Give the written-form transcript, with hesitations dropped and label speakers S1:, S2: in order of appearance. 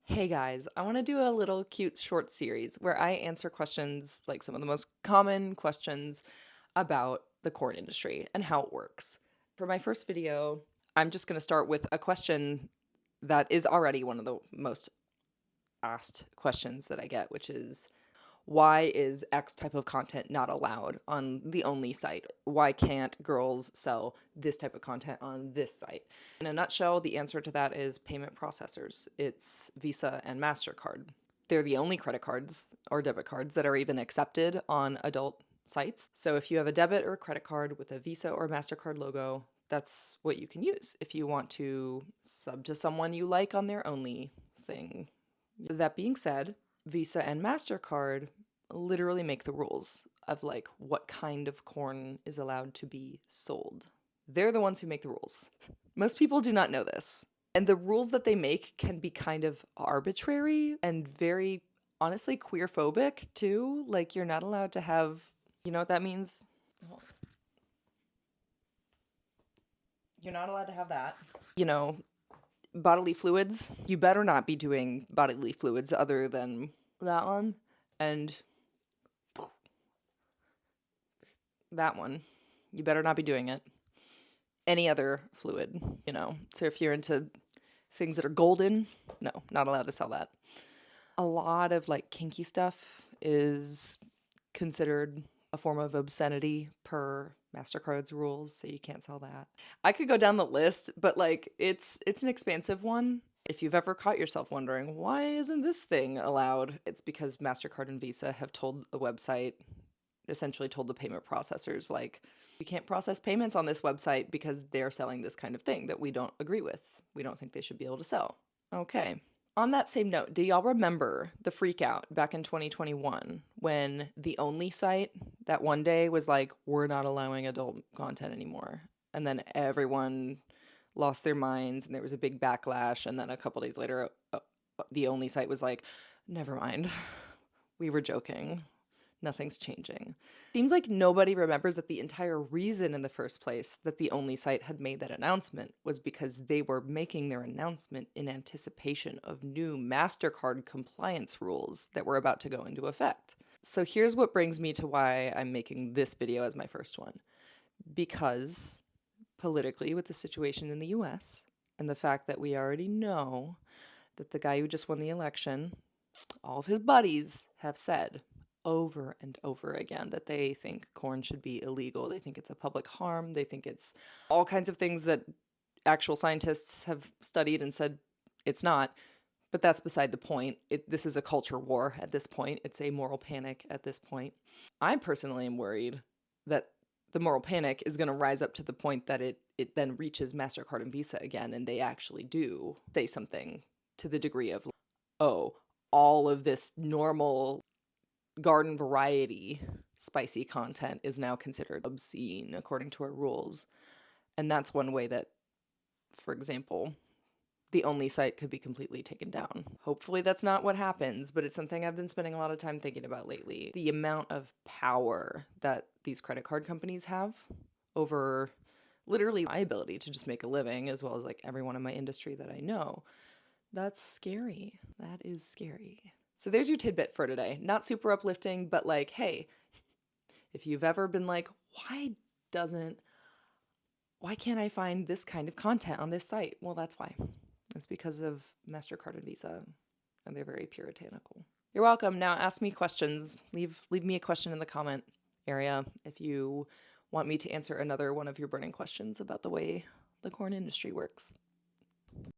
S1: Hey guys, I want to do a little cute short series where I answer questions, like some of the most common questions about the corn industry and how it works. For my first video, I'm just going to start with a question that is already one of the most asked questions that I get, which is why is X type of content not allowed on the Only site? Why can't girls sell this type of content on this site? In a nutshell, the answer to that is payment processors. It's Visa and MasterCard. They're the only credit cards or debit cards that are even accepted on adult sites. So if you have a debit or credit card with a Visa or MasterCard logo, that's what you can use if you want to sub to someone you like on their Only thing. That being said, Visa and MasterCard literally make the rules of like what kind of corn is allowed to be sold. They're the ones who make the rules. Most people do not know this. And the rules that they make can be kind of arbitrary and very honestly queer-phobic too. Like you're not allowed to have, you know what that means? You're not allowed to have that. Bodily fluids. You better not be doing bodily fluids other than that one and that one. You better not be doing it. Any other fluid. So if you're into things that are golden, no, not allowed to sell that. A lot of like kinky stuff is considered a form of obscenity per MasterCard's rules, so you can't sell that. I could go down the list, but like it's an expansive one. If you've ever caught yourself wondering, why isn't this thing allowed? It's because MasterCard and Visa have told the website, essentially told the payment processors, like, we can't process payments on this website because they're selling this kind of thing that we don't agree with. We don't think they should be able to sell. Okay. On that same note, do y'all remember the freak out back in 2021 when the Only site that one day was like, we're not allowing adult content anymore? And then everyone lost their minds and there was a big backlash. And then a couple days later, the Only site was like, never mind. We were joking. Nothing's changing. Seems like nobody remembers that the entire reason in the first place that the Only site had made that announcement was because they were making their announcement in anticipation of new MasterCard compliance rules that were about to go into effect. So here's what brings me to why I'm making this video as my first one. Because politically, with the situation in the US and the fact that we already know that the guy who just won the election, all of his buddies have said over and over again that they think corn should be illegal. They think it's a public harm. They think it's all kinds of things that actual scientists have studied and said it's not. But that's beside the point. This is a culture war at this point. It's a moral panic at this point. I personally am worried that the moral panic is going to rise up to the point that it then reaches MasterCard and Visa again, and they actually do say something to the degree of, oh, all of this normal garden variety spicy content is now considered obscene according to our rules. And that's one way that, for example, the Only site could be completely taken down. Hopefully that's not what happens, but it's something I've been spending a lot of time thinking about lately. The amount of power that these credit card companies have over literally my ability to just make a living, as well as like everyone in my industry that I know. That's scary. That is scary. So there's your tidbit for today. Not super uplifting, but like, hey, if you've ever been like, why can't I find this kind of content on this site? Well, that's why. It's because of MasterCard and Visa, and they're very puritanical. You're welcome. Now ask me questions. Leave me a question in the comment area if you want me to answer another one of your burning questions about the way the corn industry works.